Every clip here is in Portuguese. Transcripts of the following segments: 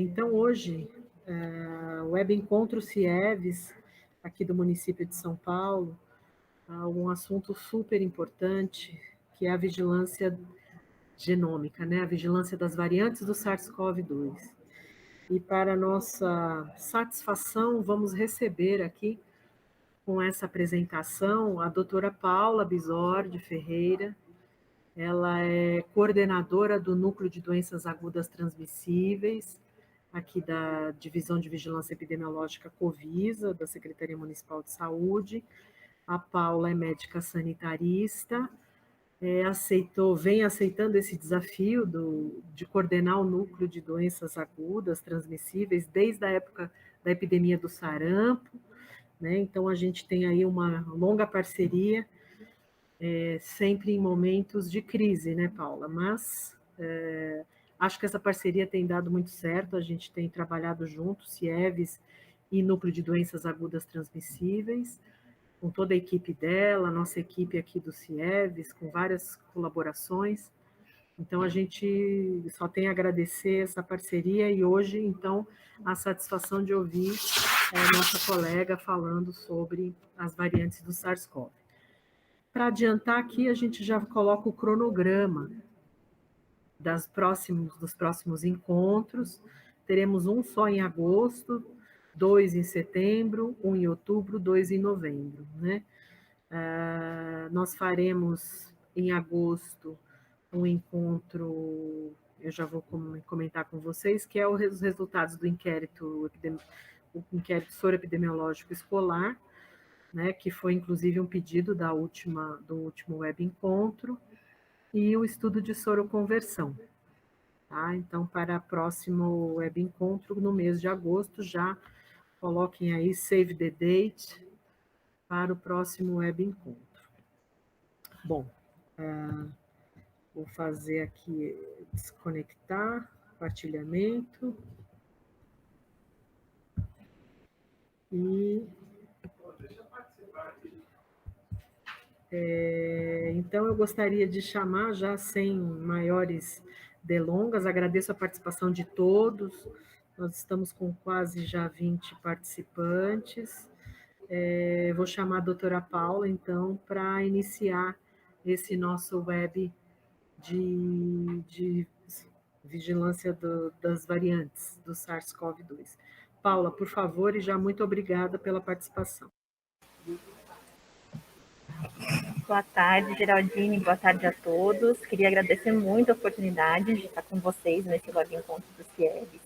Então, hoje, o Web Encontro CIEVES, aqui do município de São Paulo, um assunto super importante, que é a vigilância genômica, né? A vigilância das variantes do SARS-CoV-2. E para nossa satisfação, vamos receber aqui, com essa apresentação, a doutora Paula Bisordi Ferreira. Ela é coordenadora do Núcleo de Doenças Agudas Transmissíveis, aqui da Divisão de Vigilância Epidemiológica Covisa, da Secretaria Municipal de Saúde. A Paula é médica sanitarista, vem aceitando esse desafio de coordenar o núcleo de doenças agudas transmissíveis desde a época da epidemia do sarampo, né? Então a gente tem aí uma longa parceria, sempre em momentos de crise, né, Paula? Mas acho que essa parceria tem dado muito certo, a gente tem trabalhado junto, CIEVES e Núcleo de Doenças Agudas Transmissíveis, com toda a equipe dela, nossa equipe aqui do CIEVES, com várias colaborações. Então, a gente só tem a agradecer essa parceria e hoje, então, a satisfação de ouvir nossa colega falando sobre as variantes do SARS-CoV. Para adiantar aqui, a gente já coloca o cronograma dos próximos encontros. Teremos um só em agosto, 2 em setembro, 1 em outubro, 2 em novembro, né? Nós faremos em agosto um encontro, eu já vou comentar com vocês, que é os resultados do inquérito soroepidemiológico escolar, né, que foi inclusive um pedido do último web encontro, e o estudo de soroconversão. Tá? Então, para o próximo web encontro, no mês de agosto, já coloquem aí save the date para o próximo web encontro. Bom, vou fazer aqui, desconectar, compartilhamento. E então eu gostaria de chamar, já sem maiores delongas, agradeço a participação de todos, nós estamos com quase já 20 participantes. Vou chamar a doutora Paula, então, para iniciar esse nosso web de vigilância das variantes do SARS-CoV-2. Paula, por favor, e já muito obrigada pela participação. Boa tarde, Geraldine, boa tarde a todos. Queria agradecer muito a oportunidade de estar com vocês nesse web encontro do CIEVES.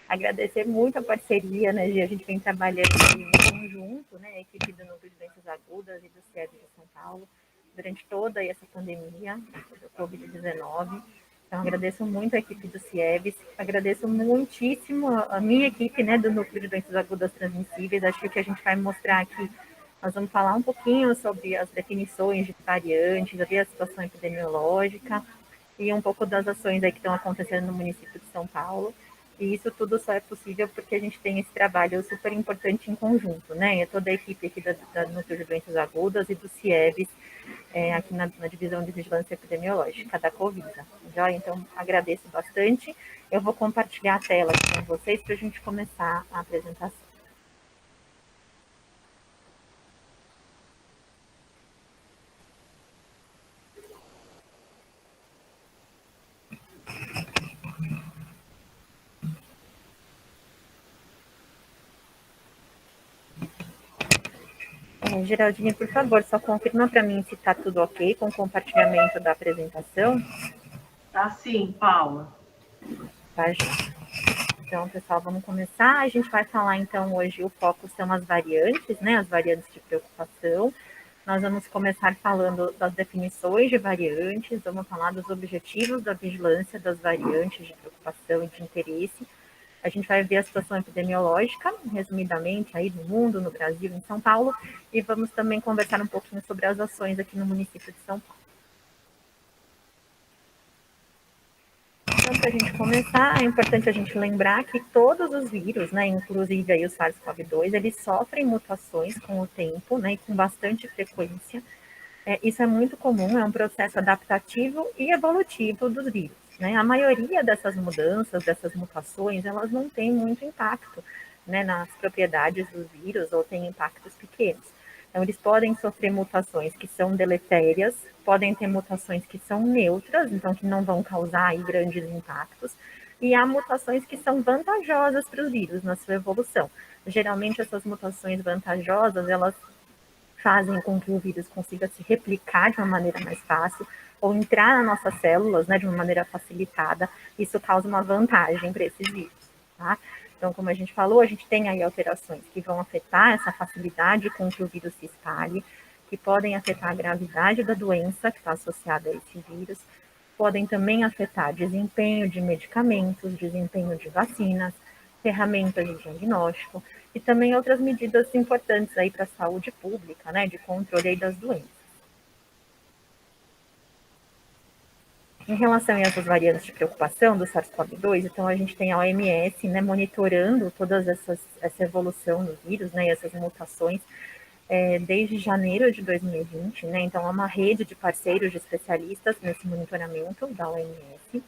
Agradecer muito a parceria, né, a gente vem trabalhando em conjunto, né, a equipe do Núcleo de Doenças Agudas e do CIEVES de São Paulo, durante toda essa pandemia do Covid-19. Então, agradeço muito a equipe do CIEVES, agradeço muitíssimo a minha equipe, né, do Núcleo de Doenças Agudas Transmissíveis. Acho que o que a gente vai mostrar aqui, nós vamos falar um pouquinho sobre as definições de variantes, a situação epidemiológica e um pouco das ações aí que estão acontecendo no município de São Paulo. E isso tudo só é possível porque a gente tem esse trabalho super importante em conjunto, né? Toda a equipe aqui da Núcleo de Doenças Agudas e do CIEVES, aqui na Divisão de Vigilância Epidemiológica da Covisa. Já, então, agradeço bastante. Eu vou compartilhar a tela aqui com vocês para a gente começar a apresentação. Geraldine, por favor, só confirma para mim se está tudo ok com o compartilhamento da apresentação. Tá sim, Paula. Tá, então, pessoal, vamos começar. A gente vai falar, então, hoje o foco são as variantes, né? As variantes de preocupação. Nós vamos começar falando das definições de variantes, vamos falar dos objetivos da vigilância das variantes de preocupação e de interesse. A gente vai ver a situação epidemiológica, resumidamente, aí no mundo, no Brasil, em São Paulo, e vamos também conversar um pouquinho sobre as ações aqui no município de São Paulo. Então, para a gente começar, é importante a gente lembrar que todos os vírus, né, inclusive aí o SARS-CoV-2, eles sofrem mutações com o tempo, né, e com bastante frequência. Isso é muito comum, é um processo adaptativo e evolutivo dos vírus. né? A maioria dessas mudanças, dessas mutações, elas não têm muito impacto, né, nas propriedades do vírus ou têm impactos pequenos. Então, eles podem sofrer mutações que são deletérias, podem ter mutações que são neutras, então que não vão causar aí grandes impactos, e há mutações que são vantajosas para o vírus na sua evolução. Geralmente, essas mutações vantajosas, elas fazem com que o vírus consiga se replicar de uma maneira mais fácil, ou entrar nas nossas células, né, de uma maneira facilitada. Isso causa uma vantagem para esses vírus, tá? Então, como a gente falou, a gente tem aí alterações que vão afetar essa facilidade com que o vírus se espalhe, que podem afetar a gravidade da doença que está associada a esse vírus, podem também afetar desempenho de medicamentos, desempenho de vacinas, ferramentas de diagnóstico e também outras medidas importantes aí para a saúde pública, né, de controle aí das doenças. Em relação a essas variantes de preocupação do SARS-CoV-2, então a gente tem a OMS, né, monitorando essa evolução do vírus, né, e essas mutações desde janeiro de 2020, né, então há uma rede de parceiros, de especialistas nesse monitoramento da OMS.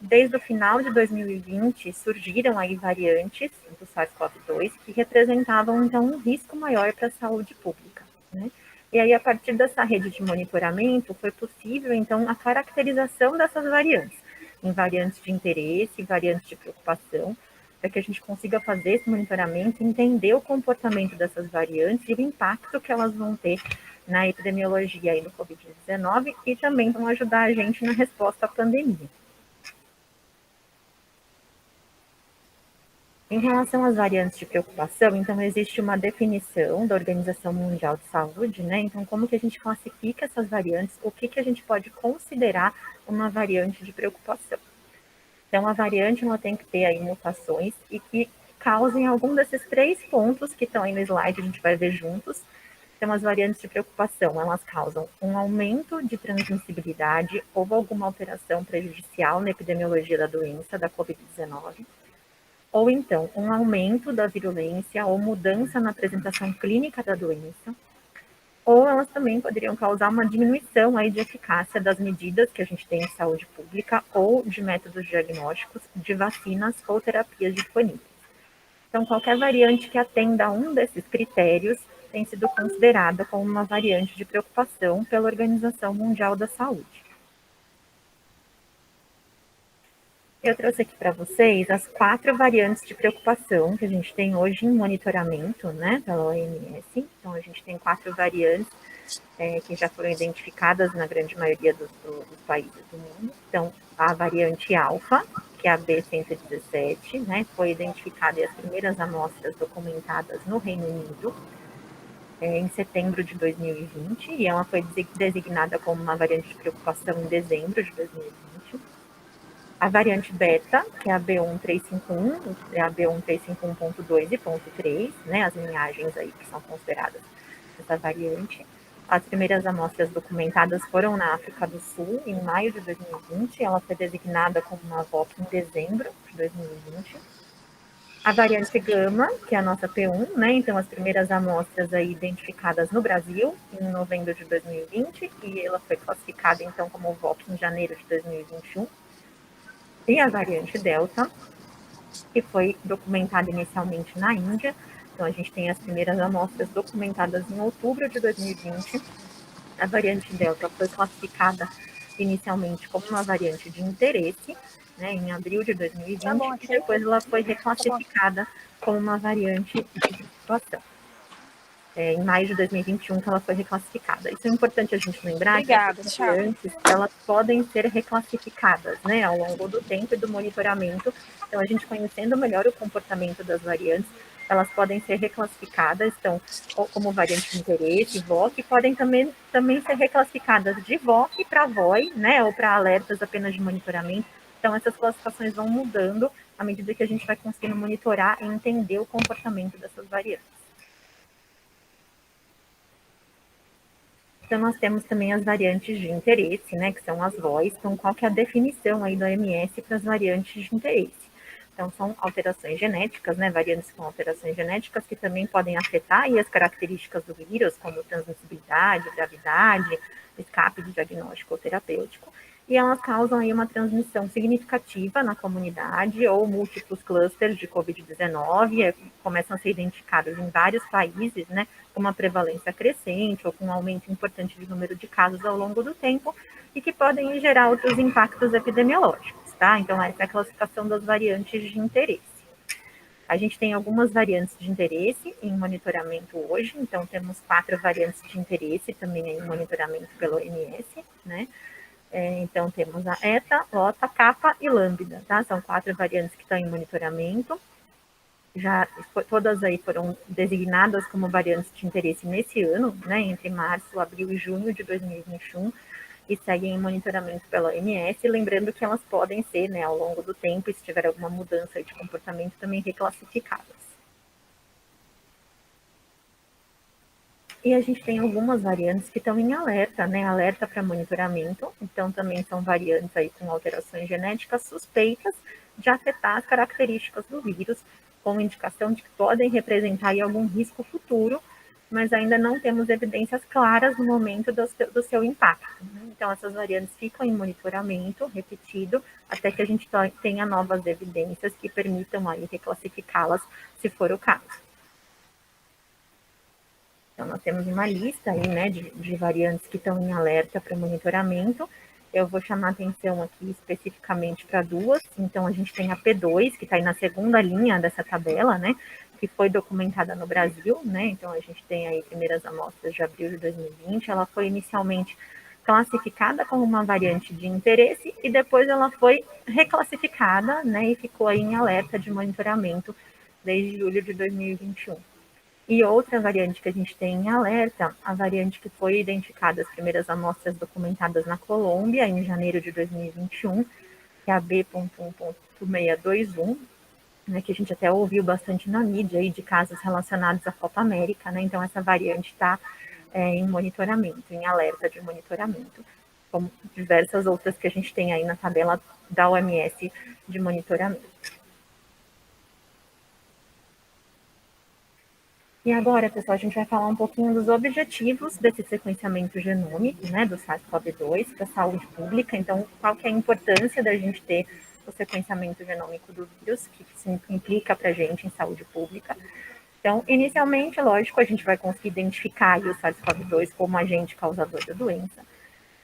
Desde o final de 2020, surgiram aí variantes do SARS-CoV-2 que representavam, então, um risco maior para a saúde pública, né? E aí, a partir dessa rede de monitoramento, foi possível, então, a caracterização dessas variantes, em variantes de interesse, variantes de preocupação, para que a gente consiga fazer esse monitoramento, entender o comportamento dessas variantes e o impacto que elas vão ter na epidemiologia aí do Covid-19 e também vão ajudar a gente na resposta à pandemia. Em relação às variantes de preocupação, então existe uma definição da Organização Mundial de Saúde, né? Então, como que a gente classifica essas variantes? O que a gente pode considerar uma variante de preocupação? Então, a variante ela tem que ter aí mutações e que causem algum desses 3 pontos que estão aí no slide, a gente vai ver juntos. Então, as variantes de preocupação, elas causam um aumento de transmissibilidade ou alguma alteração prejudicial na epidemiologia da doença, da Covid-19, ou então um aumento da virulência ou mudança na apresentação clínica da doença, ou elas também poderiam causar uma diminuição aí de eficácia das medidas que a gente tem em saúde pública ou de métodos diagnósticos, de vacinas ou terapias disponíveis. Então, qualquer variante que atenda a um desses critérios tem sido considerada como uma variante de preocupação pela Organização Mundial da Saúde. Eu trouxe aqui para vocês as 4 variantes de preocupação que a gente tem hoje em monitoramento, né, pela OMS. Então, a gente tem 4 variantes que já foram identificadas na grande maioria dos países do mundo. Então, a variante alfa, que é a B117, né, foi identificada e as primeiras amostras documentadas no Reino Unido em setembro de 2020, e ela foi designada como uma variante de preocupação em dezembro de 2020. A variante beta, que é a B1351, é a B1351.2 e .3, né, as linhagens aí que são consideradas essa variante. As primeiras amostras documentadas foram na África do Sul, em maio de 2020, ela foi designada como uma VOC em dezembro de 2020. A variante gama, que é a nossa P1, né, então as primeiras amostras aí identificadas no Brasil, em novembro de 2020, e ela foi classificada então como VOC em janeiro de 2021. E a variante Delta, que foi documentada inicialmente na Índia. Então, a gente tem as primeiras amostras documentadas em outubro de 2020. A variante Delta foi classificada inicialmente como uma variante de interesse, né, em abril de 2020, e depois ela foi reclassificada como uma variante de preocupação. Em maio de 2021 que ela foi reclassificada. Isso é importante a gente lembrar. Obrigada, que as variantes, elas podem ser reclassificadas, né, ao longo do tempo e do monitoramento. Então, a gente conhecendo melhor o comportamento das variantes, elas podem ser reclassificadas, então, ou como variante de interesse, VOC, podem também ser reclassificadas de VOC para VOI, né, ou para alertas apenas de monitoramento. Então, essas classificações vão mudando à medida que a gente vai conseguindo monitorar e entender o comportamento dessas variantes. Então, nós temos também as variantes de interesse, né, que são as VOIs. Então, qual que é a definição aí da OMS para as variantes de interesse? Então, são alterações genéticas, né, variantes com alterações genéticas que também podem afetar aí as características do vírus, como transmissibilidade, gravidade, escape de diagnóstico ou terapêutico. e elas causam aí uma transmissão significativa na comunidade ou múltiplos clusters de Covid-19, começam a ser identificados em vários países, né, com uma prevalência crescente ou com um aumento importante de número de casos ao longo do tempo e que podem gerar outros impactos epidemiológicos, tá? Então, essa é a classificação das variantes de interesse. A gente tem algumas variantes de interesse em monitoramento hoje, então temos 4 variantes de interesse também em monitoramento pelo OMS, né? Então temos a ETA, OTA, CAPA e Lambda, tá? São 4 variantes que estão em monitoramento. Já todas aí foram designadas como variantes de interesse nesse ano, né? Entre março, abril e junho de 2021 e seguem em monitoramento pela OMS, lembrando que elas podem ser, né, ao longo do tempo, se tiver alguma mudança de comportamento, também reclassificadas. E a gente tem algumas variantes que estão em alerta, né, alerta para monitoramento, então também são variantes aí com alterações genéticas suspeitas de afetar as características do vírus, com indicação de que podem representar aí algum risco futuro, mas ainda não temos evidências claras no momento do seu impacto. Né? Então, essas variantes ficam em monitoramento repetido até que a gente tenha novas evidências que permitam aí reclassificá-las, se for o caso. Então, nós temos uma lista aí, né, de variantes que estão em alerta para monitoramento. Eu vou chamar atenção aqui especificamente para 2. Então, a gente tem a P2, que está aí na segunda linha dessa tabela, né, que foi documentada no Brasil, né, então a gente tem aí primeiras amostras de abril de 2020, ela foi inicialmente classificada como uma variante de interesse e depois ela foi reclassificada, né, e ficou aí em alerta de monitoramento desde julho de 2021. E outra variante que a gente tem em alerta, a variante que foi identificada as primeiras amostras documentadas na Colômbia em janeiro de 2021, que é a B.1.621, né, que a gente até ouviu bastante na mídia aí de casos relacionados à Copa América, né? Então essa variante está em monitoramento, em alerta de monitoramento, como diversas outras que a gente tem aí na tabela da OMS de monitoramento. E agora, pessoal, a gente vai falar um pouquinho dos objetivos desse sequenciamento genômico, né, do SARS-CoV-2 para a saúde pública. Então, qual que é a importância da gente ter o sequenciamento genômico do vírus, que isso implica para a gente em saúde pública. Então, inicialmente, lógico, a gente vai conseguir identificar o SARS-CoV-2 como agente causador da doença.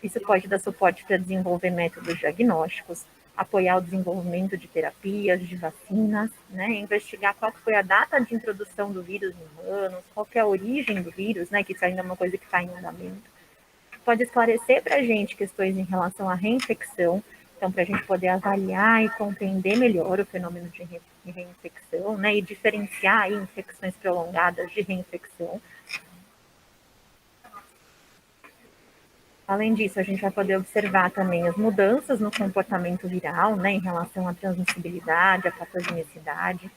Isso pode dar suporte para desenvolver métodos diagnósticos, apoiar o desenvolvimento de terapias, de vacinas, né, investigar qual foi a data de introdução do vírus em humanos, qual que é a origem do vírus, né, que isso ainda é uma coisa que está em andamento. Pode esclarecer para a gente questões em relação à reinfecção, então para a gente poder avaliar e compreender melhor o fenômeno de reinfecção, né, e diferenciar aí infecções prolongadas de reinfecção. Além disso, a gente vai poder observar também as mudanças no comportamento viral, né, em relação à transmissibilidade, à patogenicidade,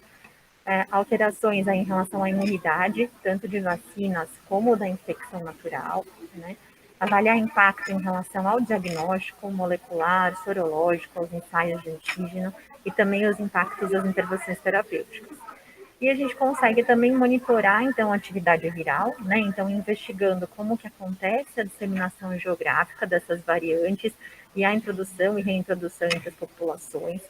alterações aí em relação à imunidade, tanto de vacinas como da infecção natural, né, avaliar impacto em relação ao diagnóstico molecular, sorológico, aos ensaios de antígeno e também os impactos das intervenções terapêuticas. E a gente consegue também monitorar, então, a atividade viral, né? Então, investigando como que acontece a disseminação geográfica dessas variantes e a introdução e reintrodução entre as populações,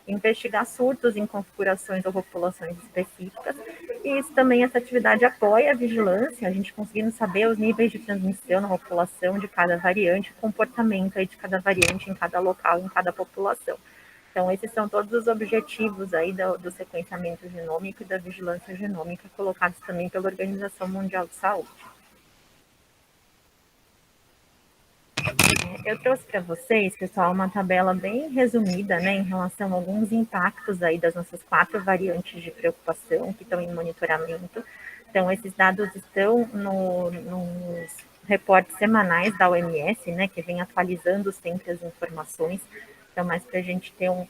investigar surtos em configurações ou populações específicas, e isso também, essa atividade apoia a vigilância, a gente conseguindo saber os níveis de transmissão na população de cada variante, o comportamento aí de cada variante em cada local, em cada população. Então, esses são todos os objetivos aí do sequenciamento genômico e da vigilância genômica colocados também pela Organização Mundial de Saúde. Eu trouxe para vocês, pessoal, uma tabela bem resumida, né, em relação a alguns impactos aí das nossas 4 variantes de preocupação que estão em monitoramento. Então, esses dados estão nos reportes semanais da OMS, né, que vem atualizando sempre as informações. Então, mais para a gente ter uma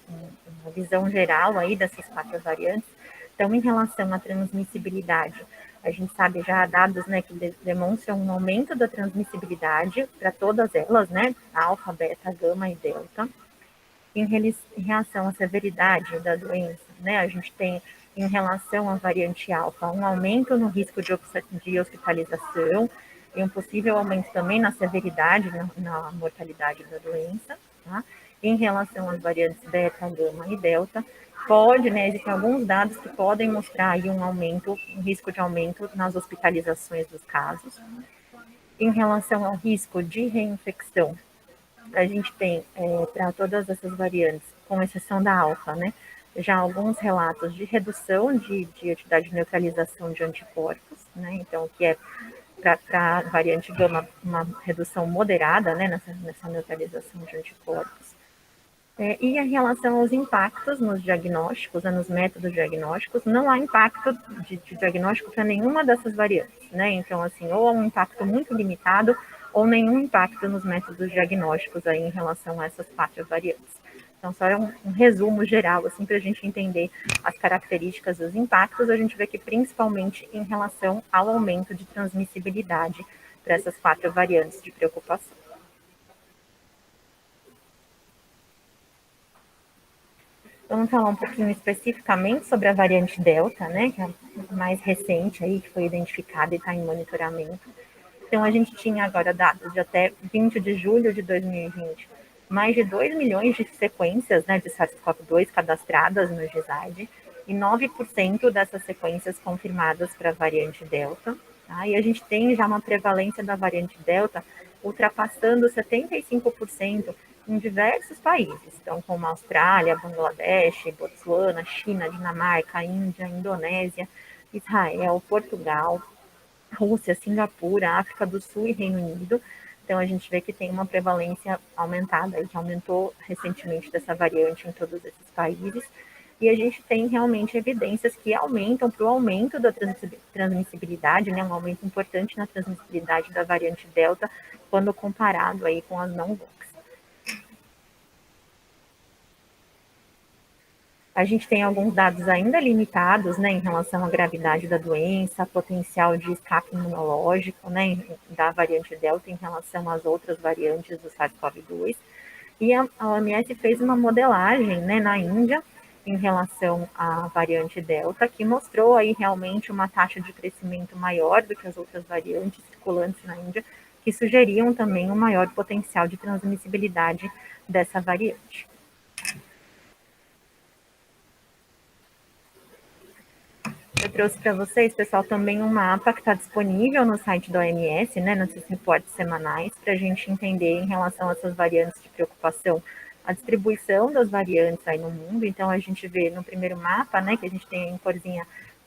visão geral aí dessas 4 variantes. Então, em relação à transmissibilidade, a gente sabe já dados, né, que demonstram um aumento da transmissibilidade para todas elas, né, alfa, beta, gama e delta. Em relação à severidade da doença, né, a gente tem, em relação à variante alfa, um aumento no risco de hospitalização e um possível aumento também na severidade, na mortalidade da doença, tá? Em relação às variantes beta, gama e delta, pode, né, existem alguns dados que podem mostrar aí um aumento, um risco de aumento nas hospitalizações dos casos. Em relação ao risco de reinfecção, a gente tem, para todas essas variantes, com exceção da alfa, né, já alguns relatos de redução de atividade de neutralização de anticorpos, né, então, que é para a variante gama uma redução moderada, né, nessa neutralização de anticorpos. E em relação aos impactos nos diagnósticos, nos métodos diagnósticos, não há impacto de diagnóstico para nenhuma dessas variantes, né? Então, assim, ou há um impacto muito limitado, ou nenhum impacto nos métodos diagnósticos aí em relação a essas 4 variantes. Então, só é um resumo geral, assim, para a gente entender as características dos impactos, a gente vê que principalmente em relação ao aumento de transmissibilidade para essas 4 variantes de preocupação. Vamos falar um pouquinho especificamente sobre a variante Delta, né, que é a mais recente aí, que foi identificada e está em monitoramento. Então, a gente tinha agora dados de até 20 de julho de 2020, mais de 2 milhões de sequências, né, de SARS-CoV-2 cadastradas no GISAID, e 9% dessas sequências confirmadas para a variante Delta. Tá? E a gente tem já uma prevalência da variante Delta ultrapassando 75% em diversos países, então como Austrália, Bangladesh, Botsuana, China, Dinamarca, Índia, Indonésia, Israel, Portugal, Rússia, Singapura, África do Sul e Reino Unido. Então a gente vê que tem uma prevalência aumentada, que aumentou recentemente dessa variante em todos esses países. E a gente tem realmente evidências que aumentam para o aumento da transmissibilidade, né, um aumento importante na transmissibilidade da variante Delta, quando comparado aí com as não VOX. A gente tem alguns dados ainda limitados, né, em relação à gravidade da doença, potencial de escape imunológico, né, da variante Delta em relação às outras variantes do SARS-CoV-2. E a OMS fez uma modelagem, né, na Índia, em relação à variante Delta, que mostrou aí realmente uma taxa de crescimento maior do que as outras variantes circulantes na Índia, que sugeriam também um maior potencial de transmissibilidade dessa variante. Eu trouxe para vocês, pessoal, também um mapa que está disponível no site da OMS, né, nesses reportes semanais, para a gente entender em relação a essas variantes de preocupação, a distribuição das variantes aí no mundo. Então, a gente vê no primeiro mapa, né, que a gente tem em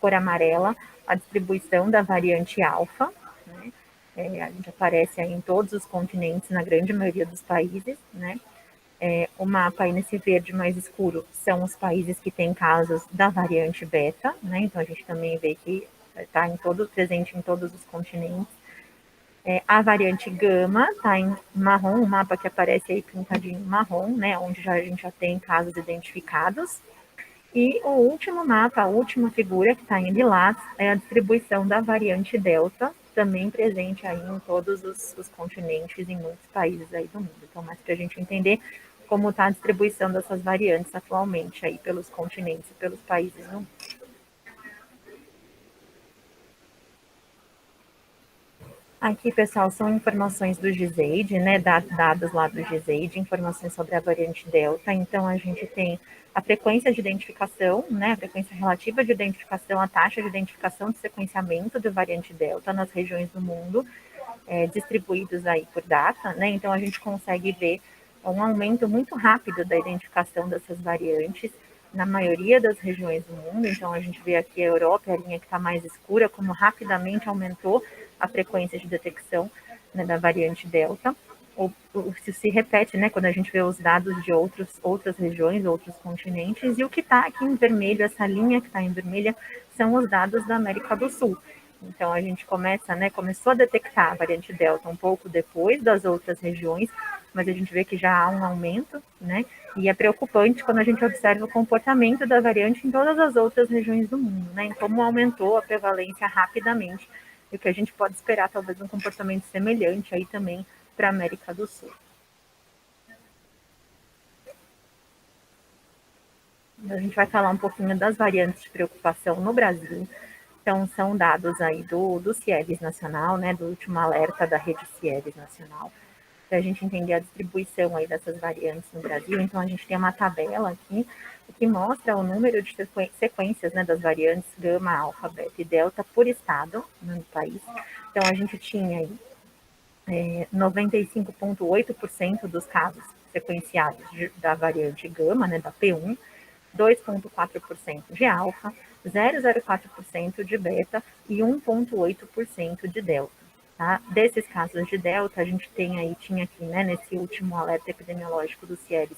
cor amarela, a distribuição da variante alfa, né, a gente aparece aí em todos os continentes, na grande maioria dos países, né. O mapa aí nesse verde mais escuro são os países que têm casos da variante beta, né? Então a gente também vê que está presente em todos os continentes. A variante gama está em marrom, o mapa que aparece aí pintadinho marrom, né? Onde a gente já tem casos identificados. E o último mapa, a última figura que está em lilás, é a distribuição da variante delta, também presente aí em todos os continentes, em muitos países aí do mundo. Então, mais para a gente entender como está a distribuição dessas variantes atualmente aí pelos continentes e pelos países no mundo. Aqui, pessoal, são informações do GISAID, né, dados lá do GISAID, informações sobre a variante Delta. Então, a gente tem a frequência de identificação, né, a frequência relativa de identificação, a taxa de identificação de sequenciamento da variante Delta nas regiões do mundo, distribuídos aí por data, né, então a gente consegue ver um aumento muito rápido da identificação dessas variantes na maioria das regiões do mundo. Então, a gente vê aqui a Europa, a linha que está mais escura, como rapidamente aumentou a frequência de detecção, né, da variante Delta. Isso se repete, né, quando a gente vê os dados de outras regiões, outros continentes, e o que está aqui em vermelho, essa linha que está em vermelha, são os dados da América do Sul. Então, a gente começou a detectar a variante Delta um pouco depois das outras regiões, mas a gente vê que já há um aumento, né? E é preocupante quando a gente observa o comportamento da variante em todas as outras regiões do mundo, né? Em como aumentou a prevalência rapidamente, e o que a gente pode esperar, talvez, um comportamento semelhante aí também para a América do Sul. A gente vai falar um pouquinho das variantes de preocupação no Brasil. Então, são dados aí do CIEVES Nacional, né, do último alerta da rede CIEVES Nacional. para a gente entender a distribuição aí dessas variantes no Brasil. Então, a gente tem uma tabela aqui que mostra o número de sequências, né, das variantes gama, alfa, beta e delta por estado no país. Então, a gente tinha aí 95,8% dos casos sequenciados da variante gama, né, da P1, 2,4% de alfa, 0,04% de beta e 1,8% de delta. Tá? Desses casos de delta, a gente tinha aqui, né, nesse último alerta epidemiológico do CIEBS,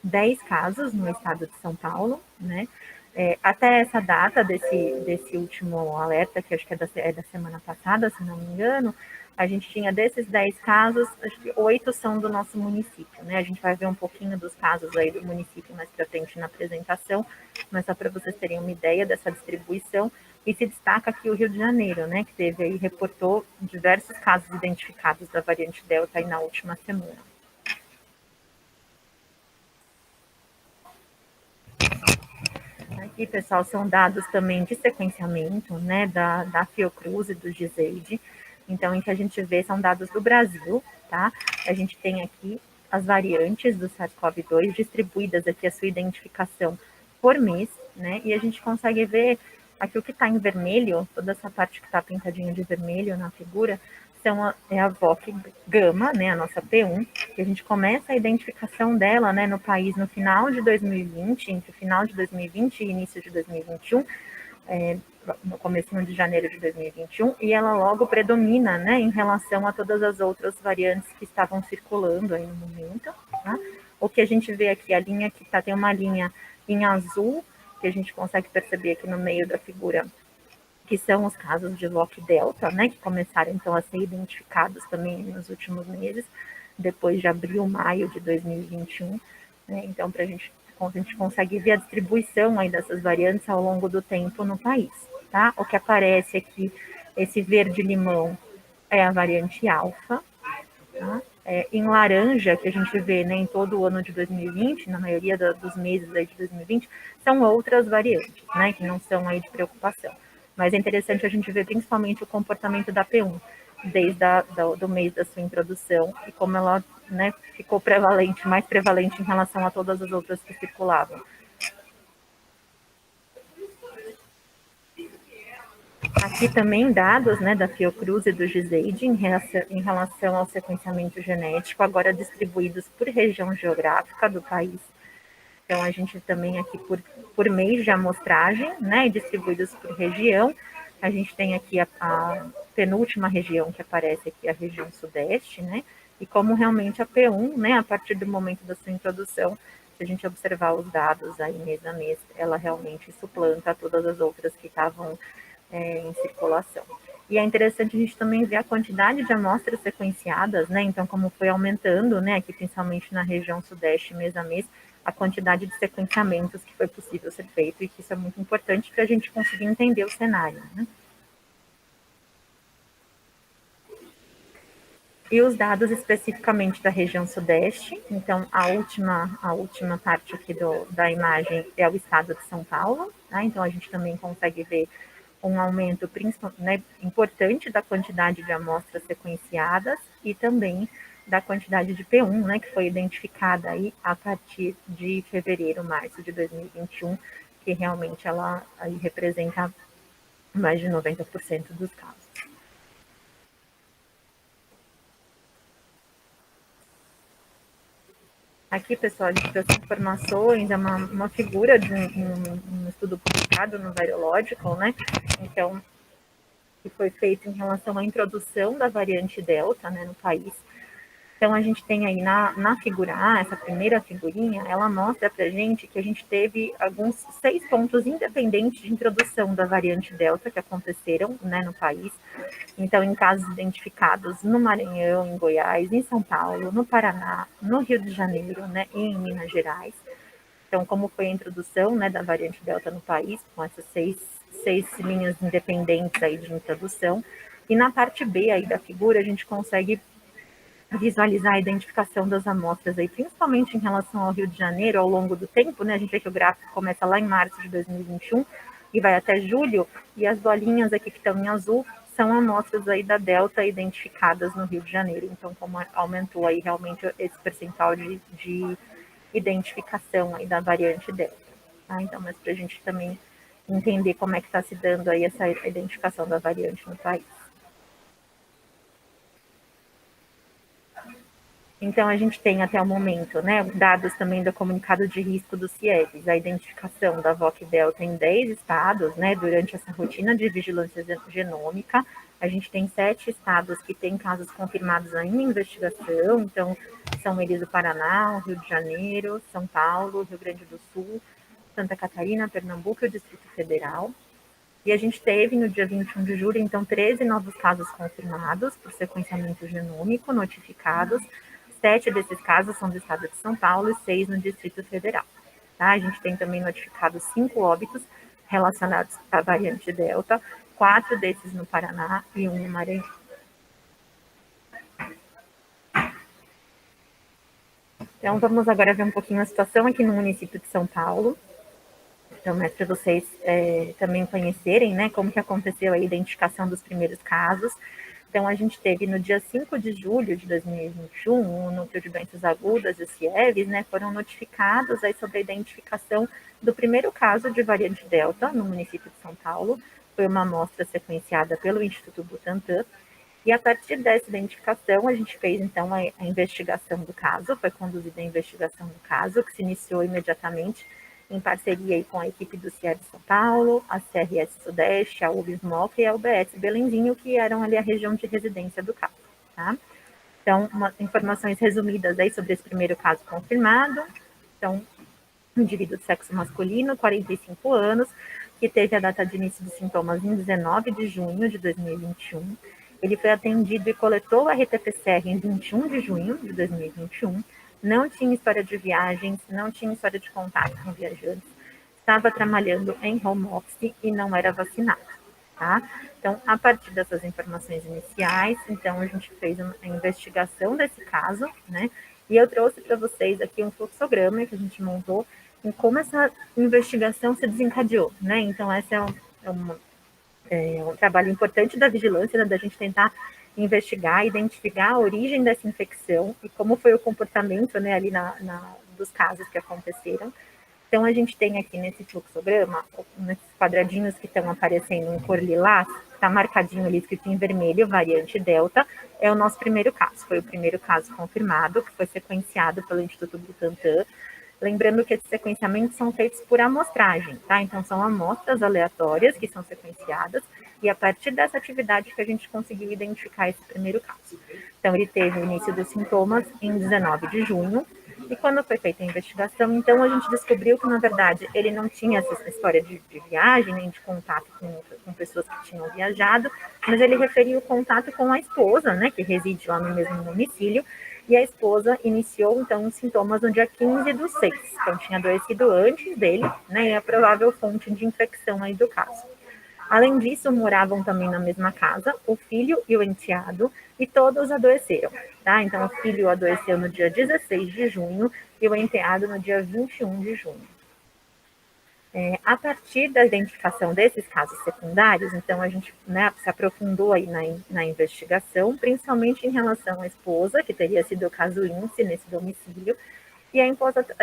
10 casos no estado de São Paulo, né? Até essa data desse último alerta, que acho que é da semana passada, se não me engano, a gente tinha desses 10 casos, acho que 8 são do nosso município, né? A gente vai ver um pouquinho dos casos aí do município mais para frente na apresentação, mas só para vocês terem uma ideia dessa distribuição. E se destaca aqui o Rio de Janeiro, né? Que teve aí, reportou diversos casos identificados da variante Delta aí na última semana. Aqui, pessoal, são dados também de sequenciamento, né, da Fiocruz e do GISAID. Então, em que a gente vê, são dados do Brasil, tá? A gente tem aqui as variantes do SARS-CoV-2 distribuídas aqui a sua identificação por mês, né? E a gente consegue ver aqui o que está em vermelho, toda essa parte que está pintadinha de vermelho na figura, é a VOC gama, né, a nossa P1, que a gente começa a identificação dela, né, no país no final de 2020, entre o final de 2020 e início de 2021, no comecinho de janeiro de 2021, e ela logo predomina, né, em relação a todas as outras variantes que estavam circulando aí no momento, tá? O que a gente vê aqui, a linha que tem uma linha em azul, que a gente consegue perceber aqui no meio da figura, que são os casos de VOC Delta, né, que começaram então a ser identificados também nos últimos meses, depois de abril, maio de 2021, né, então a gente consegue ver a distribuição aí dessas variantes ao longo do tempo no país, tá? O que aparece aqui, esse verde-limão, é a variante alfa, tá? Em laranja, que a gente vê, né, em todo o ano de 2020, na maioria dos meses aí de 2020, são outras variantes, né, que não são aí de preocupação. Mas é interessante a gente ver principalmente o comportamento da P1, desde do mês da sua introdução, e como ela, né, ficou mais prevalente em relação a todas as outras que circulavam. Aqui também dados, né, da Fiocruz e do GISAID em relação ao sequenciamento genético, agora distribuídos por região geográfica do país. Então, a gente também aqui por mês de amostragem, né, distribuídos por região. A gente tem aqui a penúltima região que aparece aqui, a região sudeste, né, e como realmente a P1, né, a partir do momento da sua introdução, se a gente observar os dados aí mês a mês, ela realmente suplanta todas as outras que estavam em circulação. E é interessante a gente também ver a quantidade de amostras sequenciadas, né, então como foi aumentando, né, aqui principalmente na região sudeste mês a mês, a quantidade de sequenciamentos que foi possível ser feito, e que isso é muito importante para a gente conseguir entender o cenário, né? E os dados especificamente da região sudeste, então a última parte aqui da imagem é o estado de São Paulo, tá? Então a gente também consegue ver um aumento né, importante da quantidade de amostras sequenciadas e também da quantidade de P1, né, que foi identificada aí a partir de fevereiro, março de 2021, que realmente ela aí representa mais de 90% dos casos. Aqui, pessoal, a gente trouxe informações, é uma figura de um estudo publicado no Virological, né? Então, que foi feito em relação à introdução da variante Delta, né, no país. Então, a gente tem aí na figura A, essa primeira figurinha, ela mostra para a gente que a gente teve alguns 6 pontos independentes de introdução da variante Delta que aconteceram, né, no país. Então, em casos identificados no Maranhão, em Goiás, em São Paulo, no Paraná, no Rio de Janeiro, né, e em Minas Gerais. Então, como foi a introdução, né, da variante Delta no país, com essas seis linhas independentes aí de introdução. E na parte B aí da figura, a gente consegue visualizar a identificação das amostras aí, principalmente em relação ao Rio de Janeiro, ao longo do tempo, né? A gente vê que o gráfico começa lá em março de 2021 e vai até julho, e as bolinhas aqui que estão em azul são amostras aí da Delta identificadas no Rio de Janeiro. Então, como aumentou aí realmente esse percentual de identificação aí da variante Delta. Tá? Então, mas para a gente também entender como é que está se dando aí essa identificação da variante no país. Então, a gente tem até o momento, né, dados também do comunicado de risco do CIEVES, a identificação da VOC Delta em 10 estados, né, durante essa rotina de vigilância genômica. A gente tem 7 estados que têm casos confirmados ainda em investigação, então são eles o Paraná, o Rio de Janeiro, São Paulo, Rio Grande do Sul, Santa Catarina, Pernambuco e o Distrito Federal. E a gente teve, no dia 21 de julho, então, 13 novos casos confirmados por sequenciamento genômico notificados. 7 desses casos são do estado de São Paulo e 6 no Distrito Federal. Tá? A gente tem também notificados 5 óbitos relacionados à variante Delta, 4 desses no Paraná e 1 no Maranhão. Então, vamos agora ver um pouquinho a situação aqui no município de São Paulo. Então, é para vocês também conhecerem, né, como que aconteceu a identificação dos primeiros casos. Então, a gente teve no dia 5 de julho de 2021, o Núcleo de Doenças Agudas, o CIEVES, né, foram notificados aí sobre a identificação do primeiro caso de variante Delta no município de São Paulo. Foi uma amostra sequenciada pelo Instituto Butantan. E a partir dessa identificação, a gente fez, então, a investigação do caso, foi conduzida a investigação do caso, que se iniciou imediatamente em parceria aí com a equipe do CIEVES São Paulo, a CRS Sudeste, a UBSMOC e a UBS Belenzinho, que eram ali a região de residência do caso. Tá? Então, informações resumidas aí sobre esse primeiro caso confirmado. Então, um indivíduo de sexo masculino, 45 anos, que teve a data de início dos sintomas em 19 de junho de 2021. Ele foi atendido e coletou o RT-PCR em 21 de junho de 2021. Não tinha história de viagens, não tinha história de contato com viajantes, estava trabalhando em home office e não era vacinado, tá? Então, a partir dessas informações iniciais, então a gente fez uma investigação desse caso, né? E eu trouxe para vocês aqui um fluxograma que a gente montou em como essa investigação se desencadeou, né? Então, essa é um trabalho importante da vigilância, né, da gente tentar investigar, identificar a origem dessa infecção e como foi o comportamento, né, ali dos casos que aconteceram. Então, a gente tem aqui nesse fluxograma, nesses quadradinhos que estão aparecendo em cor lilás, está marcadinho ali, escrito em vermelho, variante Delta, é o nosso primeiro caso. Foi o primeiro caso confirmado, que foi sequenciado pelo Instituto Butantan. Lembrando que esses sequenciamentos são feitos por amostragem, tá? Então, são amostras aleatórias que são sequenciadas e a partir dessa atividade que a gente conseguiu identificar esse primeiro caso. Então, ele teve o início dos sintomas em 19 de junho e quando foi feita a investigação, então a gente descobriu que, na verdade, ele não tinha essa história de viagem, nem de contato com pessoas que tinham viajado, mas ele referiu o contato com a esposa, né, que reside lá no mesmo domicílio, e a esposa iniciou, então, os sintomas no dia 15/6. Então, tinha adoecido antes dele, né, e é a provável fonte de infecção aí do caso. Além disso, moravam também na mesma casa o filho e o enteado, e todos adoeceram, tá? Então, o filho adoeceu no dia 16 de junho e o enteado no dia 21 de junho. A partir da identificação desses casos secundários, então a gente, né, se aprofundou aí na investigação, principalmente em relação à esposa, que teria sido o caso índice nesse domicílio, e a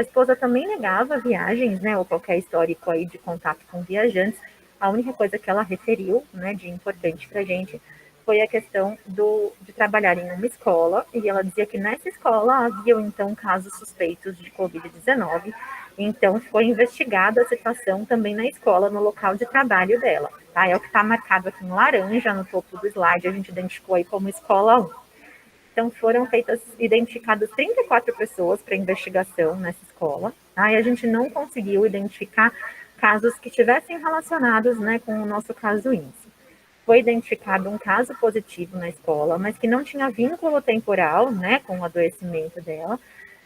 esposa também negava viagens, né, ou qualquer histórico aí de contato com viajantes. A única coisa que ela referiu, né, de importante para a gente, foi a questão de trabalhar em uma escola, e ela dizia que nessa escola havia, então, casos suspeitos de Covid-19, então foi investigada a situação também na escola, no local de trabalho dela, tá? É o que está marcado aqui em laranja, no topo do slide, a gente identificou aí como escola 1. Então foram identificadas 34 pessoas para investigação nessa escola, tá? E a gente não conseguiu identificar casos que estivessem relacionados, né, com o nosso caso índice. Foi identificado um caso positivo na escola, mas que não tinha vínculo temporal, né, com o adoecimento dela.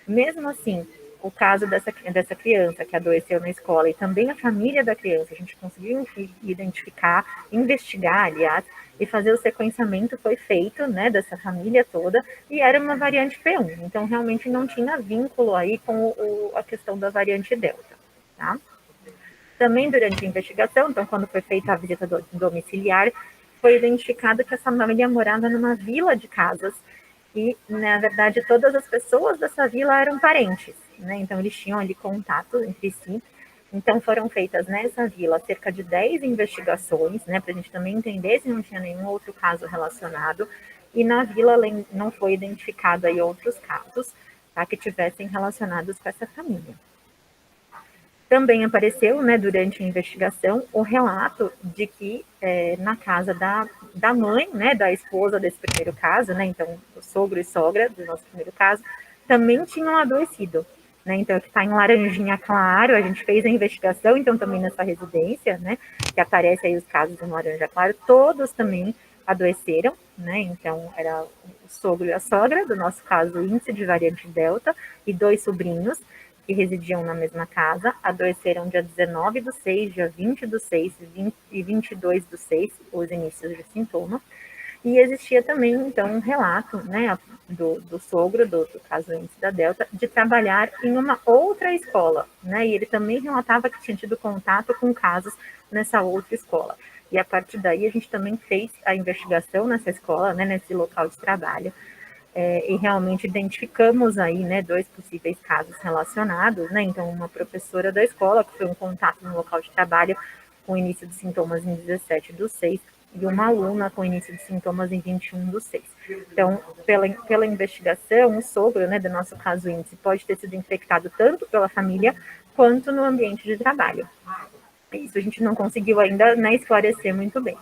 Mesmo assim, o caso dessa criança que adoeceu na escola e também a família da criança, a gente conseguiu identificar, investigar, aliás, e fazer o sequenciamento foi feito, né, dessa família toda, e era uma variante P1, então realmente não tinha vínculo aí com a questão da variante Delta, tá? Também durante a investigação, então quando foi feita a visita domiciliar, foi identificado que essa família morava numa vila de casas e, na verdade, todas as pessoas dessa vila eram parentes, né? Então, eles tinham ali contato entre si. Então, foram feitas nessa vila cerca de 10 investigações, né, para a gente também entender se não tinha nenhum outro caso relacionado. E na vila não foi identificado aí outros casos, tá, que tivessem relacionados com essa família. Também apareceu, né, durante a investigação, o relato de que na casa da mãe, né, da esposa desse primeiro caso, né, então o sogro e sogra do nosso primeiro caso, também tinham adoecido, né, então que está em laranjinha claro, a gente fez a investigação, então também nessa residência, né, que aparece aí os casos em laranja claro, todos também adoeceram, né, então era o sogro e a sogra, do nosso caso índice de variante Delta, e 2 sobrinhos, que residiam na mesma casa, adoeceram dia 19 do 6, dia 20 do 6 e 22 do 6, os inícios de sintoma. E existia também, então, um relato, né, do sogro, do caso índice da Delta, de trabalhar em uma outra escola, né, e ele também relatava que tinha tido contato com casos nessa outra escola. E a partir daí a gente também fez a investigação nessa escola, né, nesse local de trabalho, e realmente identificamos aí, né, 2 possíveis casos relacionados, né, então uma professora da escola que foi um contato no local de trabalho com início de sintomas em 17 do 6 e uma aluna com início de sintomas em 21 do 6. Então, pela investigação, o sogro, né, do nosso caso índice, pode ter sido infectado tanto pela família quanto no ambiente de trabalho. Isso a gente não conseguiu ainda, né, esclarecer muito bem.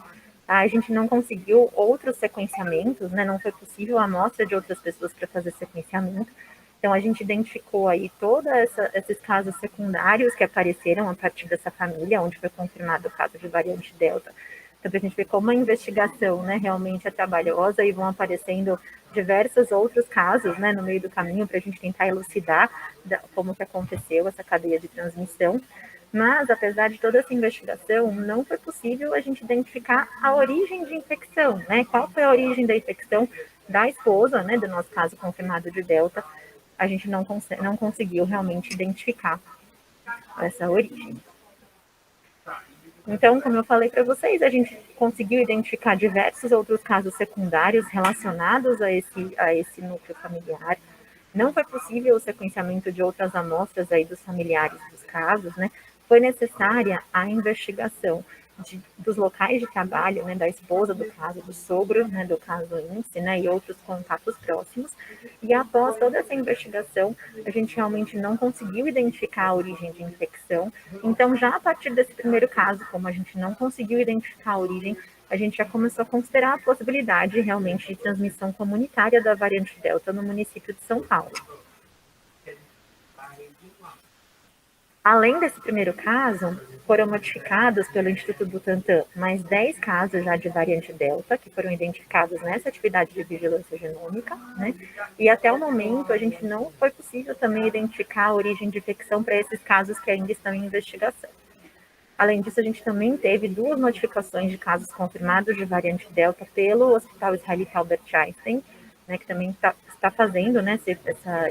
A gente não conseguiu outros sequenciamentos, né? Não foi possível a amostra de outras pessoas para fazer sequenciamento. Então, a gente identificou aí todos esses casos secundários que apareceram a partir dessa família, onde foi confirmado o caso de variante Delta. Então, para a gente ver como a investigação, né, realmente é trabalhosa e vão aparecendo diversos outros casos, né, no meio do caminho, para a gente tentar elucidar como que aconteceu essa cadeia de transmissão. Mas, apesar de toda essa investigação, não foi possível a gente identificar a origem de infecção, né? Qual foi a origem da infecção da esposa, né, do nosso caso confirmado de Delta, a gente não conseguiu realmente identificar essa origem. Então, como eu falei para vocês, a gente conseguiu identificar diversos outros casos secundários relacionados a esse núcleo familiar. Não foi possível o sequenciamento de outras amostras aí dos familiares dos casos, né? Foi necessária a investigação dos locais de trabalho, né, da esposa do caso, do sogro, né, do caso índice, né, e outros contatos próximos. E após toda essa investigação, a gente realmente não conseguiu identificar a origem de infecção. Então, já a partir desse primeiro caso, como a gente não conseguiu identificar a origem, a gente já começou a considerar a possibilidade realmente de transmissão comunitária da variante Delta no município de São Paulo. Além desse primeiro caso, foram notificados pelo Instituto Butantan mais 10 casos já de variante Delta, que foram identificados nessa atividade de vigilância genômica, né? E até o momento, a gente não foi possível também identificar a origem de infecção para esses casos que ainda estão em investigação. Além disso, a gente também teve 2 notificações de casos confirmados de variante Delta pelo Hospital Israelita Albert Einstein, né, que também está fazendo, né, esse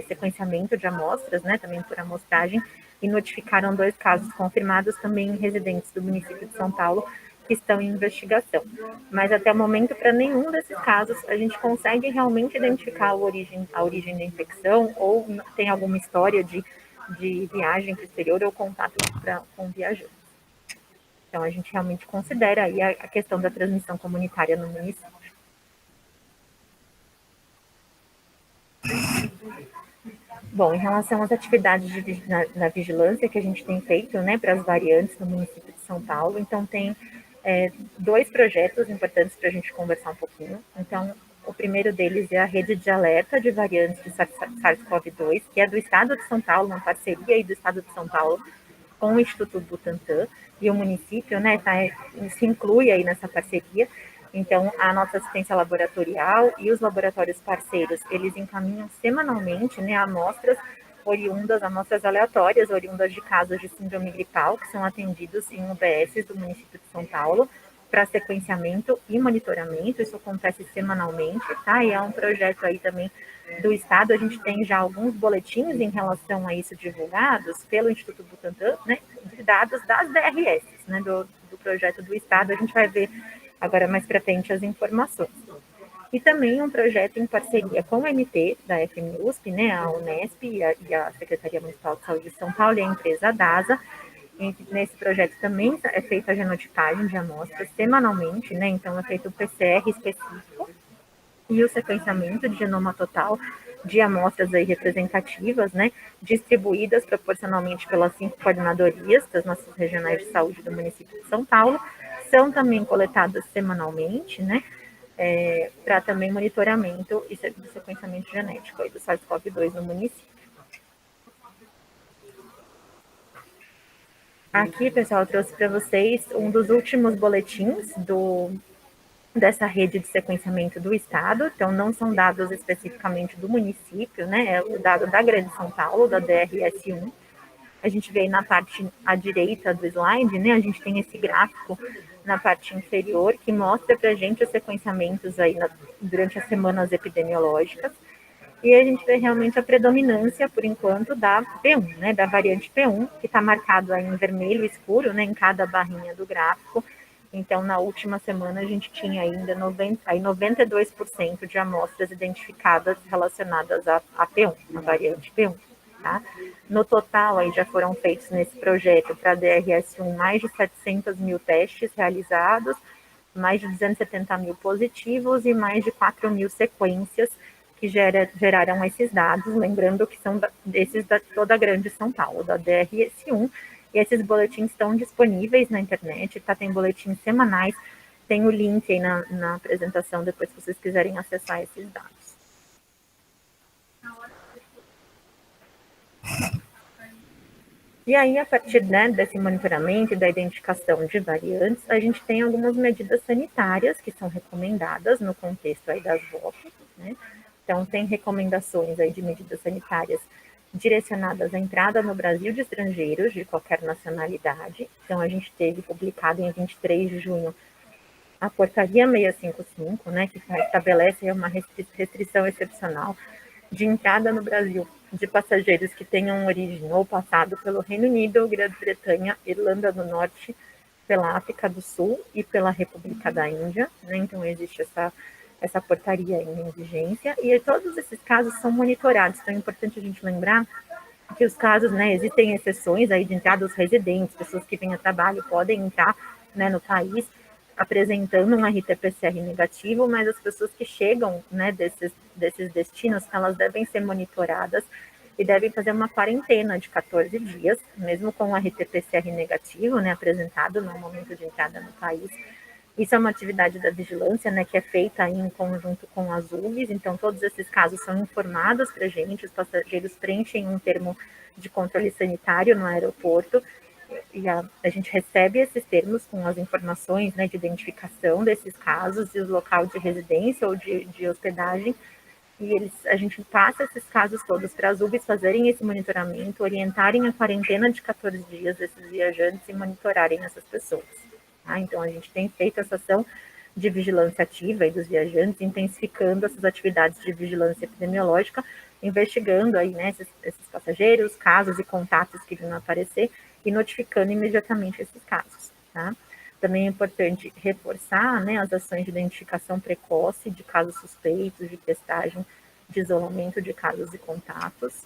sequenciamento de amostras, né, também por amostragem, e notificaram 2 casos confirmados também em residentes do município de São Paulo que estão em investigação. Mas até o momento, para nenhum desses casos, a gente consegue realmente identificar a origem da infecção ou tem alguma história de viagem para o exterior ou contato com viajantes. Então, a gente realmente considera aí a questão da transmissão comunitária no município. Bom, em relação às atividades na vigilância que a gente tem feito, né, para as variantes no município de São Paulo, então tem 2 projetos importantes para a gente conversar um pouquinho. Então, o primeiro deles é a rede de alerta de variantes de SARS-CoV-2, que é do Estado de São Paulo, uma parceria aí do Estado de São Paulo com o Instituto Butantan, e o município, né, se inclui aí nessa parceria. Então, a nossa assistência laboratorial e os laboratórios parceiros, eles encaminham semanalmente, né, amostras aleatórias, oriundas de casos de síndrome gripal, que são atendidos em UBSs do município de São Paulo, para sequenciamento e monitoramento. Isso acontece semanalmente, tá? E é um projeto aí também do Estado. A gente tem já alguns boletins em relação a isso divulgados pelo Instituto Butantan, né, de dados das DRS, né, do projeto do Estado. A gente vai ver agora mais para frente as informações. E também um projeto em parceria com o MT da FMUSP, né, a Unesp e a Secretaria Municipal de Saúde de São Paulo e a empresa DASA. E nesse projeto também é feita a genotipagem de amostras semanalmente, né, então é feito o PCR específico e o sequenciamento de genoma total de amostras aí representativas, né, distribuídas proporcionalmente pelas 5 coordenadorias das nossas regionais de saúde do município de São Paulo, são também coletadas semanalmente, né, para também monitoramento e sequenciamento genético aí do SARS-CoV-2 no município. Aqui, pessoal, eu trouxe para vocês um dos últimos boletins dessa rede de sequenciamento do estado, então não são dados especificamente do município, né, é o dado da Grande São Paulo, da DRS1. A gente vê aí na parte à direita do slide, né, a gente tem esse gráfico na parte inferior que mostra para a gente os sequenciamentos aí durante as semanas epidemiológicas, e a gente vê realmente a predominância, por enquanto, da P1, né, da variante P1, que está marcado aí em vermelho escuro, né, em cada barrinha do gráfico. Então, na última semana, a gente tinha ainda 92% de amostras identificadas relacionadas à P1, a variante P1. Tá? No total, aí já foram feitos nesse projeto para a DRS1 mais de 700 mil testes realizados, mais de 270 mil positivos e mais de 4 mil sequências que geraram esses dados, lembrando que são desses da toda a Grande São Paulo, da DRS1, e esses boletins estão disponíveis na internet, tá? Tem boletins semanais, tem o link aí na apresentação, depois se vocês quiserem acessar esses dados. E aí, a partir, né, desse monitoramento e da identificação de variantes, a gente tem algumas medidas sanitárias que são recomendadas no contexto aí das VOCs, né? Então, tem recomendações aí de medidas sanitárias direcionadas à entrada no Brasil de estrangeiros de qualquer nacionalidade. Então, a gente teve publicado em 23 de junho a portaria 655, né, que estabelece uma restrição excepcional de entrada no Brasil de passageiros que tenham origem ou passado pelo Reino Unido, Grã-Bretanha, Irlanda do Norte, pela África do Sul e pela República da Índia, né? Então existe essa portaria ainda em vigência, e todos esses casos são monitorados. Então é importante a gente lembrar que os casos, né, existem exceções aí de entrada dos residentes, pessoas que vêm a trabalho podem entrar, né, no país apresentando um RT-PCR negativo, mas as pessoas que chegam, né, desses destinos, elas devem ser monitoradas e devem fazer uma quarentena de 14 dias, mesmo com o RT-PCR negativo, né, apresentado no momento de entrada no país. Isso é uma atividade da vigilância, né, que é feita em conjunto com as UBS, então todos esses casos são informados para a gente, os passageiros preenchem um termo de controle sanitário no aeroporto, e a gente recebe esses termos com as informações, né, de identificação desses casos e o local de residência ou de hospedagem, e a gente passa esses casos todos para as UBS fazerem esse monitoramento, orientarem a quarentena de 14 dias desses viajantes e monitorarem essas pessoas. Tá? Então, a gente tem feito essa ação de vigilância ativa aí dos viajantes, intensificando essas atividades de vigilância epidemiológica, investigando aí, né, esses passageiros, casos e contatos que vão aparecer e notificando imediatamente esses casos. Tá? Também é importante reforçar, né, as ações de identificação precoce de casos suspeitos, de testagem, de isolamento de casos e contatos.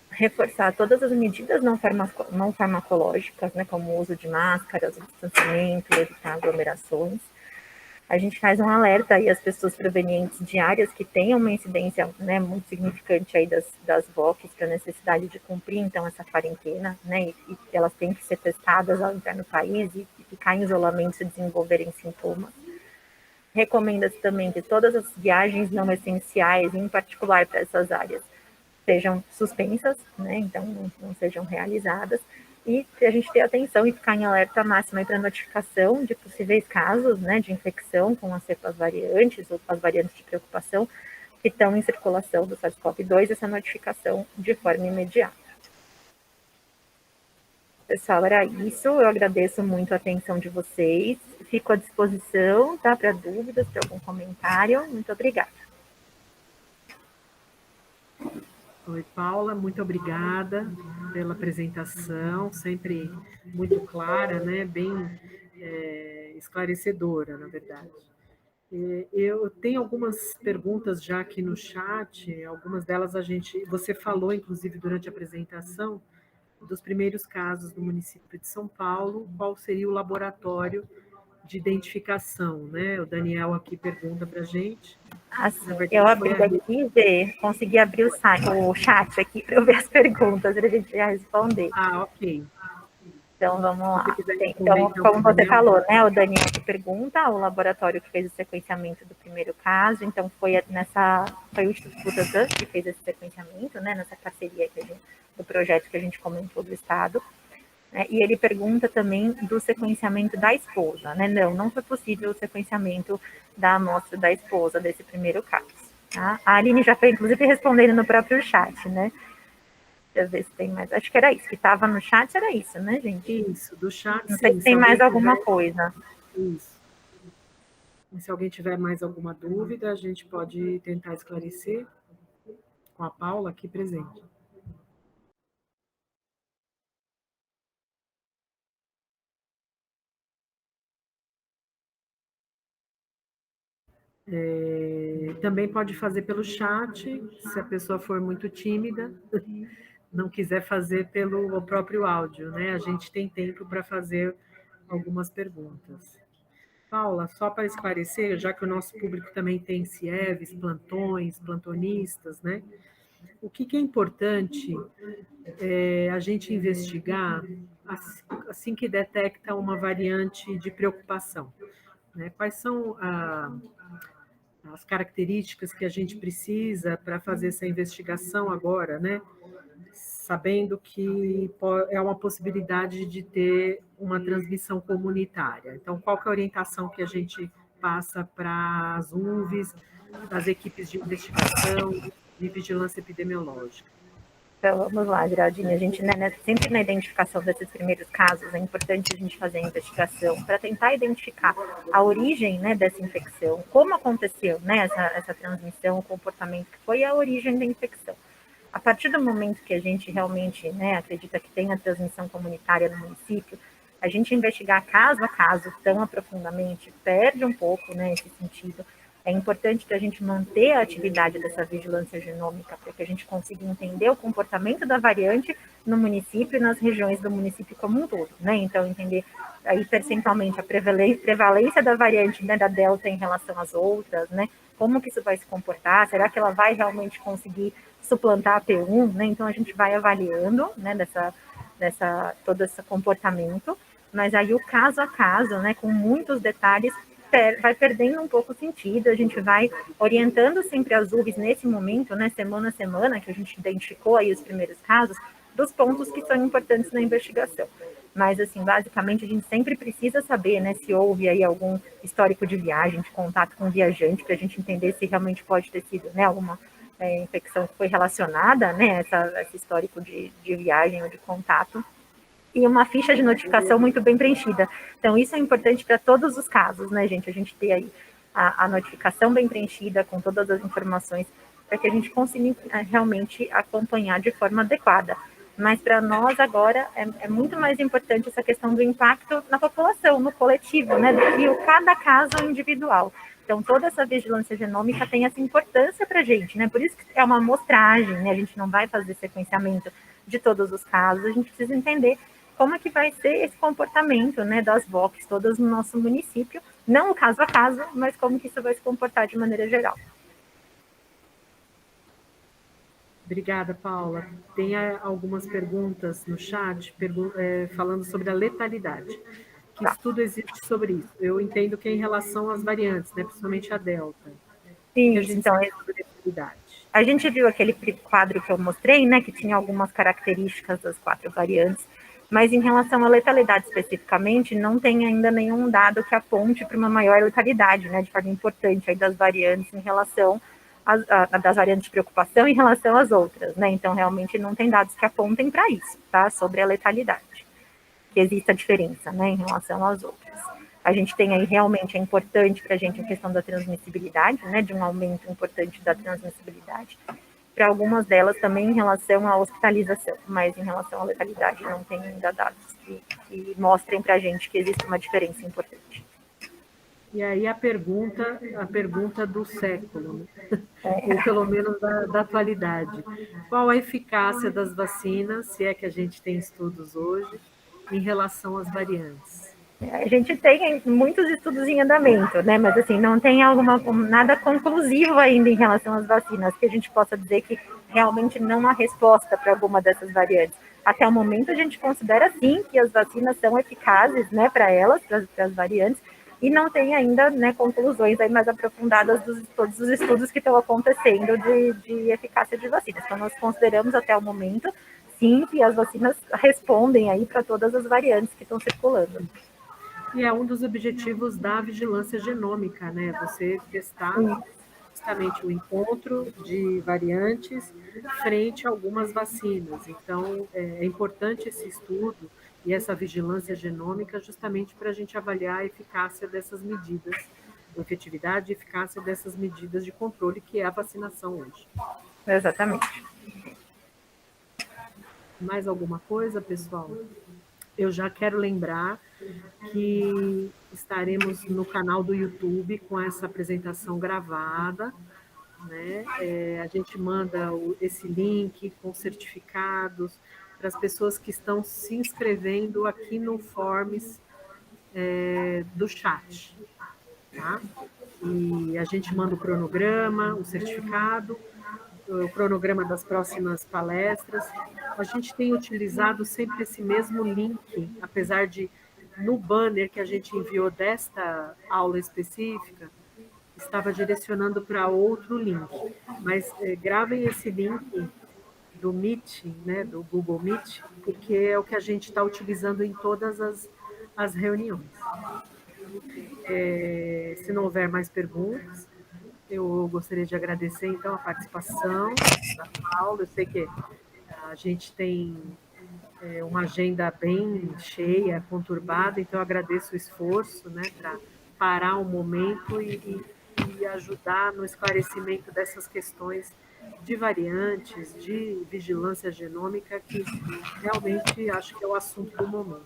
Reforçar todas as medidas não farmacológicas, né, como o uso de máscaras, o distanciamento, evitar aglomerações. A gente faz um alerta aí às pessoas provenientes de áreas que tenham uma incidência, né, muito significante aí das VOCs, para a necessidade de cumprir, então, essa quarentena, né, e elas têm que ser testadas ao entrar no país e ficar em isolamento se desenvolverem sintomas. Recomenda-se também que todas as viagens não essenciais, em particular para essas áreas, sejam suspensas, né, então não sejam realizadas, e a gente ter atenção e ficar em alerta máxima para notificação de possíveis casos, né, de infecção com as cepas variantes ou as variantes de preocupação que estão em circulação do SARS-CoV-2, essa notificação de forma imediata. Pessoal, era isso, eu agradeço muito a atenção de vocês, fico à disposição, tá, para dúvidas, para algum comentário, muito obrigada. Oi, Paula, muito obrigada. pela apresentação, sempre muito clara, né? Bem esclarecedora, na verdade. Eu tenho algumas perguntas já aqui no chat, algumas delas você falou, inclusive, durante a apresentação, dos primeiros casos do município de São Paulo, qual seria o laboratório de identificação, né? O Daniel aqui pergunta para a gente. Assim, eu abri aqui, consegui abrir o chat aqui para eu ver as perguntas, para a gente já responder. Ah, ok. Então, vamos lá. Então, como você falou, né, o Daniel que pergunta, o laboratório que fez o sequenciamento do primeiro caso, então foi o Instituto Butantan que fez esse sequenciamento, né, nessa parceria do projeto que a gente comentou do Estado. Né, e ele pergunta também do sequenciamento da esposa, né? Não foi possível o sequenciamento da amostra da esposa desse primeiro caso. Tá? A Aline já foi, inclusive, respondendo no próprio chat, né? Deixa eu ver se tem mais. Acho que era isso, que estava no chat, era isso, né, gente? Isso, do chat, não sei se tem mais alguma coisa. Isso. E se alguém tiver mais alguma dúvida, a gente pode tentar esclarecer com a Paula aqui presente. Também pode fazer pelo chat, se a pessoa for muito tímida, não quiser fazer pelo próprio áudio, né? A gente tem tempo para fazer algumas perguntas. Paula, só para esclarecer, já que o nosso público também tem CIEVs, plantões, plantonistas, né? O que é importante é a gente investigar assim que detecta uma variante de preocupação, né? Quais são as características que a gente precisa para fazer essa investigação agora, né? Sabendo que é uma possibilidade de ter uma transmissão comunitária. Então, qual que é a orientação que a gente passa para as UVs, das equipes de investigação, de vigilância epidemiológica? Então, vamos lá, Geraldine. A gente, né, sempre na identificação desses primeiros casos, é importante a gente fazer a investigação para tentar identificar a origem, né, dessa infecção, como aconteceu, né, essa transmissão, o comportamento que foi a origem da infecção. A partir do momento que a gente realmente, né, acredita que tem a transmissão comunitária no município, a gente investigar caso a caso tão aprofundadamente perde um pouco, né, esse sentido. É importante que a gente manter a atividade dessa vigilância genômica para que a gente consiga entender o comportamento da variante no município e nas regiões do município como um todo, né? Então, entender aí percentualmente a prevalência da variante, né, da Delta em relação às outras, né? Como que isso vai se comportar? Será que ela vai realmente conseguir suplantar a P1, né? Então, a gente vai avaliando, né, todo esse comportamento, mas aí o caso a caso, né, com muitos detalhes, vai perdendo um pouco o sentido, a gente vai orientando sempre as UVs nesse momento, né, semana a semana, que a gente identificou aí os primeiros casos, dos pontos que são importantes na investigação. Mas, assim, basicamente, a gente sempre precisa saber, né, se houve aí algum histórico de viagem, de contato com o viajante, para a gente entender se realmente pode ter sido, né, alguma infecção que foi relacionada, né, esse histórico de viagem ou de contato, e uma ficha de notificação muito bem preenchida. Então, isso é importante para todos os casos, né, gente? A gente ter aí a notificação bem preenchida, com todas as informações, para que a gente consiga realmente acompanhar de forma adequada. Mas para nós agora é muito mais importante essa questão do impacto na população, no coletivo, né, do que cada caso individual. Então, toda essa vigilância genômica tem essa importância para a gente, né? Por isso que é uma amostragem, né? A gente não vai fazer sequenciamento de todos os casos, a gente precisa entender como é que vai ser esse comportamento, né, das VOCs todas no nosso município, não caso a caso, mas como que isso vai se comportar de maneira geral. Obrigada, Paula. Tem algumas perguntas no chat falando sobre a letalidade. Que estudo existe sobre isso? Eu entendo que é em relação às variantes, né, principalmente a Delta. Isso, então, a gente viu aquele quadro que eu mostrei, né, que tinha algumas características das 4 variantes, mas em relação à letalidade especificamente, não tem ainda nenhum dado que aponte para uma maior letalidade, né, de forma importante aí das variantes em relação das variantes de preocupação em relação às outras, né, então realmente não tem dados que apontem para isso, tá, sobre a letalidade, que exista diferença, né, em relação às outras. A gente tem aí realmente, é importante para a gente a questão da transmissibilidade, né, de um aumento importante da transmissibilidade, para algumas delas também em relação à hospitalização, mas em relação à letalidade não tem ainda dados que mostrem para a gente que existe uma diferença importante. E aí a pergunta do século, né? Ou pelo menos da atualidade. Qual a eficácia das vacinas, se é que a gente tem estudos hoje, em relação às variantes? A gente tem muitos estudos em andamento, né? Mas assim, não tem nada conclusivo ainda em relação às vacinas, que a gente possa dizer que realmente não há resposta para alguma dessas variantes. Até o momento, a gente considera sim que as vacinas são eficazes, né, para elas, para as variantes, e não tem ainda, né, conclusões aí mais aprofundadas dos todos os estudos que estão acontecendo de eficácia de vacinas. Então, nós consideramos até o momento, sim, que as vacinas respondem aí para todas as variantes que estão circulando. E é um dos objetivos da vigilância genômica, né? Você testar justamente o encontro de variantes frente a algumas vacinas. Então, é importante esse estudo e essa vigilância genômica justamente para a gente avaliar a eficácia dessas medidas, a efetividade e eficácia dessas medidas de controle, que é a vacinação hoje. Exatamente. Mais alguma coisa, pessoal? Eu já quero lembrar que estaremos no canal do YouTube com essa apresentação gravada, né? A gente manda esse link com certificados para as pessoas que estão se inscrevendo aqui no Forms do chat, tá? E a gente manda o cronograma, o certificado, o cronograma das próximas palestras. A gente tem utilizado sempre esse mesmo link, apesar de no banner que a gente enviou desta aula específica, estava direcionando para outro link. Mas gravem esse link do Meet, né, do Google Meet, porque é o que a gente está utilizando em todas as reuniões. Se não houver mais perguntas, eu gostaria de agradecer, então, a participação da Paula. Eu sei que a gente tem uma agenda bem cheia, conturbada, então eu agradeço o esforço, né, para parar um momento e ajudar no esclarecimento dessas questões de variantes, de vigilância genômica, que realmente acho que é o assunto do momento.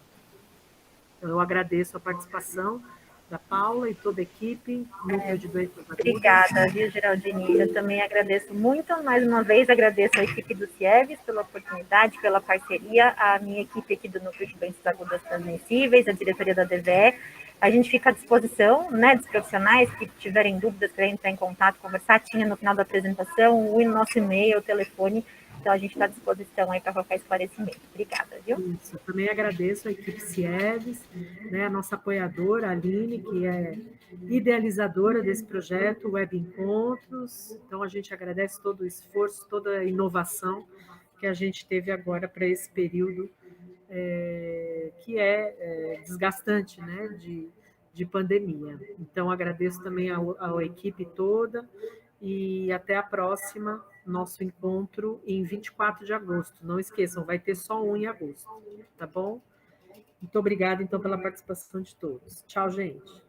Então, eu agradeço a participação da Paula e toda a equipe, Núcleo de Doenças Agudas. Obrigada, viu, Geraldine? Eu também agradeço muito, mais uma vez, agradeço a equipe do CIEVES pela oportunidade, pela parceria, a minha equipe aqui do Núcleo de Doenças Agudas Transmissíveis, a diretoria da DVE. A gente fica à disposição, né, dos profissionais que tiverem dúvidas, querem entrar em contato, conversar, tinha no final da apresentação o nosso e-mail, o telefone. Então, a gente está à disposição aí para qualquer esclarecimento. Obrigada, viu? Isso, eu também agradeço a equipe CIEVES, né, a nossa apoiadora, a Aline, que é idealizadora desse projeto, Web Encontros. Então, a gente agradece todo o esforço, toda a inovação que a gente teve agora para esse período que é desgastante, né, de pandemia. Então, agradeço também à equipe toda e até a próxima, nosso encontro em 24 de agosto. Não esqueçam, vai ter só um em agosto, tá bom? Muito obrigada, então, pela participação de todos. Tchau, gente.